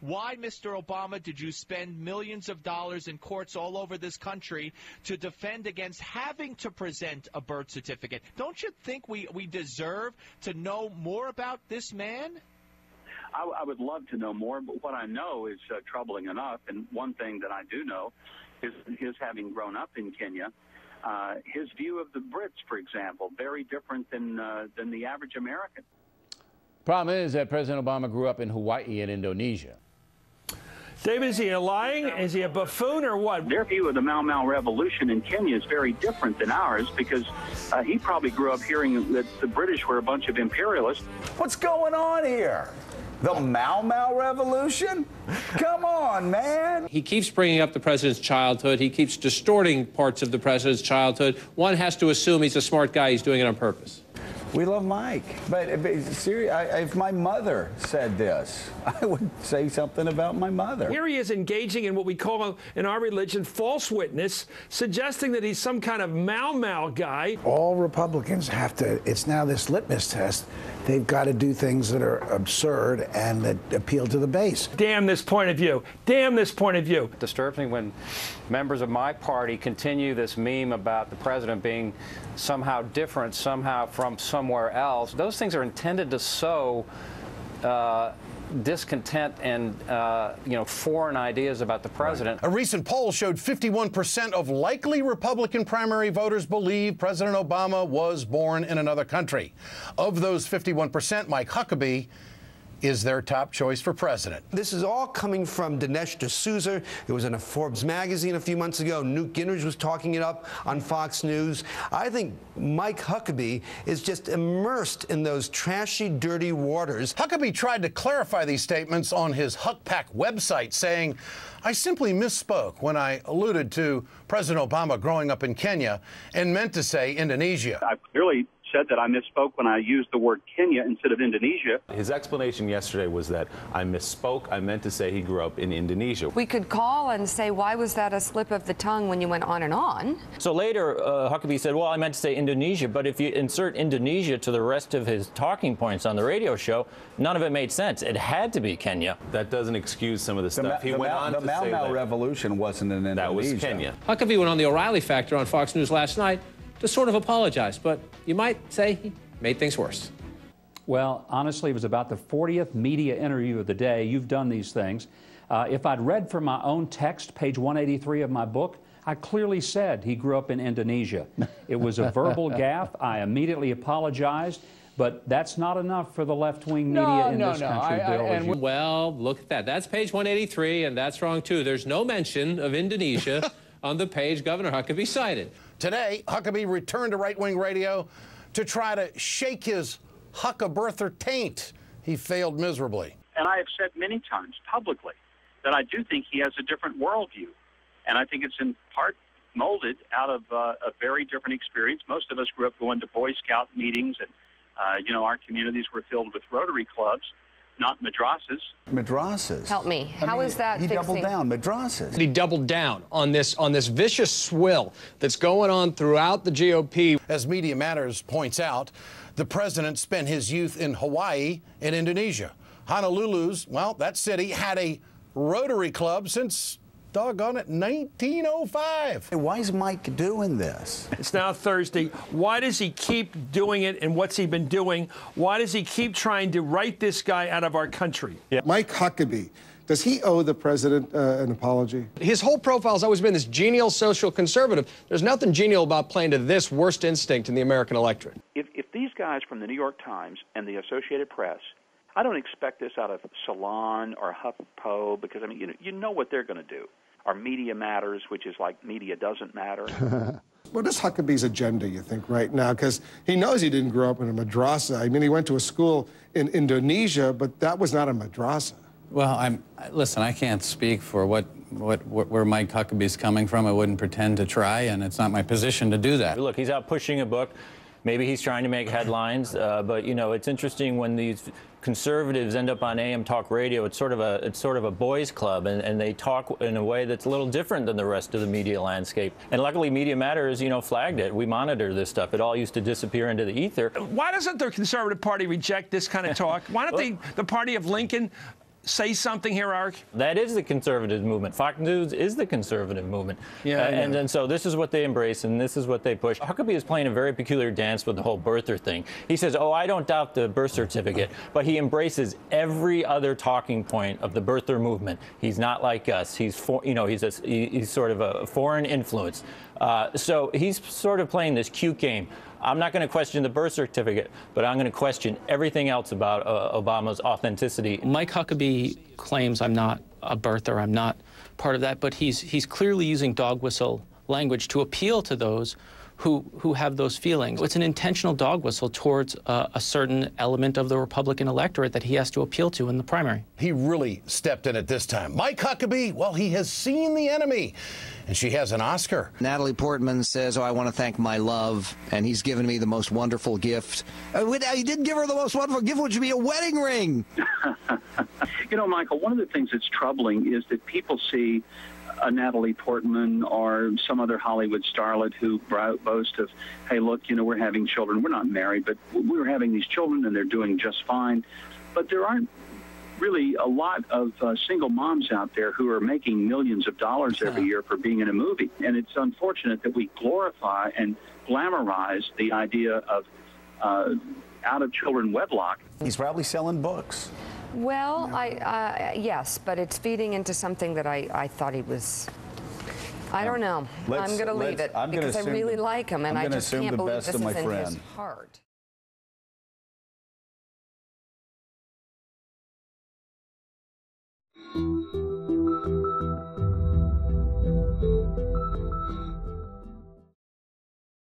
Why, Mr. Obama, did you spend millions of dollars in courts all over this country to defend against having to present a birth certificate? Don't you think we deserve to know more about this man? I would love to know more, but what I know is troubling enough. And one thing that I do know is his having grown up in Kenya. His view of the Brits, for example, very different than the average American. Problem is that President Obama grew up in Hawaii and Indonesia. David, is he lying? Is he a buffoon or what? Their view of the Mau Mau revolution in Kenya is very different than ours because he probably grew up hearing that the British were a bunch of imperialists. What's going on here? The Mau Mau revolution? Come on, man. He keeps bringing up the president's childhood. He keeps distorting parts of the president's childhood. One has to assume he's a smart guy. He's doing it on purpose. We love Mike, but seriously, if my mother said this, I would say something about my mother. Here he is engaging in what we call in our religion false witness, suggesting that he's some kind of Mau Mau guy. All Republicans have to, it's now this litmus test. They've got to do things that are absurd and that appeal to the base. Damn this point of view. Damn this point of view. It disturbs me when members of my party continue this meme about the president being somehow different, somehow from somewhere else. Those things are intended to sow discontent and foreign ideas about the president. A recent poll showed 51% of likely Republican primary voters believe President Obama was born in another country. Of those 51%, Mike Huckabee is their top choice for president. This is all coming from Dinesh D'Souza. It was in a Forbes magazine a few months ago. Newt Gingrich was talking it up on Fox News. I think Mike Huckabee is just immersed in those trashy, dirty waters. Huckabee tried to clarify these statements on his HuckPack website, saying, "I simply misspoke when I alluded to President Obama growing up in Kenya and meant to say Indonesia." I clearly said that I misspoke when I used the word Kenya instead of Indonesia. His explanation yesterday was that I misspoke. I meant to say he grew up in Indonesia. We could call and say, why was that a slip of the tongue when you went on and on? So later, Huckabee said, well, I meant to say Indonesia, but if you insert Indonesia to the rest of his talking points on the radio show, none of it made sense. It had to be Kenya. That doesn't excuse some of the stuff. He went on to say the Mau Mau revolution wasn't in Indonesia. That was Kenya. Huckabee went on the O'Reilly Factor on Fox News last night to sort of apologize, but you might say he made things worse. Well, honestly, it was about the 40th media interview of the day. You've done these things. If I'd read from my own text, page 183 of my book, I clearly said he grew up in Indonesia. It was a verbal gaffe. I immediately apologized. But that's not enough for the left-wing media in this country, Bill. Well, look at that. That's page 183, and that's wrong, too. There's no mention of Indonesia on the page Governor Huckabee cited. Today, Huckabee returned to right-wing radio to try to shake his Huckabirther taint. He failed miserably. And I have said many times publicly that I do think he has a different worldview. And I think it's in part molded out of a very different experience. Most of us grew up going to Boy Scout meetings, and, our communities were filled with Rotary clubs, not madrasas. Madrasas? Help me. How is that He fixing? doubled down. Madrasas. He doubled down on this vicious swill that's going on throughout the GOP. As Media Matters points out, the president spent his youth in Hawaii and Indonesia. Honolulu's, well, that city had a Rotary club since, doggone it, 1905. Why is Mike doing this? It's now Thursday. Why does he keep doing it, and what's he been doing? Why does he keep trying to write this guy out of our country? Mike Huckabee, does he owe the president an apology? His whole profile has always been this genial social conservative. There's nothing genial about playing to this worst instinct in the American electorate. If these guys from the New York Times and the Associated Press, I don't expect this out of Salon or HuffPo, because, I mean, you know what they're going to do. Our Media Matters, which is like media doesn't matter. What is Huckabee's agenda, you think, right now? Because he knows he didn't grow up in a madrasa. I mean, he went to a school in Indonesia, but that was not a madrasa. Well, listen, I can't speak for where Mike Huckabee's coming from. I wouldn't pretend to try, and it's not my position to do that. Look, he's out pushing a book. Maybe he's trying to make headlines, but it's interesting when these conservatives end up on AM talk radio. It's sort of a boys' club, and they talk in a way that's a little different than the rest of the media landscape. And luckily, Media Matters, flagged it. We monitor this stuff. It all used to disappear into the ether. Why doesn't the Conservative Party reject this kind of talk? Why don't the party of Lincoln say something here, Ark? That is the conservative movement. Fox News is the conservative movement. Yeah, and so this is what they embrace, and this is what they push. Huckabee is playing a very peculiar dance with the whole birther thing. He says, oh, I don't doubt the birth certificate, but he embraces every other talking point of the birther movement. He's not like us. He's he's sort of a foreign influence. So he's sort of playing this cute game. I'm not going to question the birth certificate, but I'm going to question everything else about Obama's authenticity. Mike Huckabee claims I'm not a birther, I'm not part of that, but he's clearly using dog whistle language to appeal to those who have those feelings. It's an intentional dog whistle towards a certain element of the Republican electorate that he has to appeal to in the primary. He really stepped in at this time. Mike Huckabee, well, he has seen the enemy, and she has an Oscar. Natalie Portman says, oh, I want to thank my love, and he's given me the most wonderful gift. He didn't give her the most wonderful gift, which would be a wedding ring. You know, Michael, one of the things that's troubling is that people see a Natalie Portman or some other Hollywood starlet who boast of, hey, look, you know, we're having children. We're not married, but we're having these children, and they're doing just fine. But there aren't really a lot of single moms out there who are making millions of dollars every year for being in a movie. And it's unfortunate that we glorify and glamorize the idea of out-of-children wedlock. He's probably selling books. Well, yes, but it's feeding into something that I thought he was. I don't know. I'm going to leave it because I really like him, and I just can't believe this is in his heart.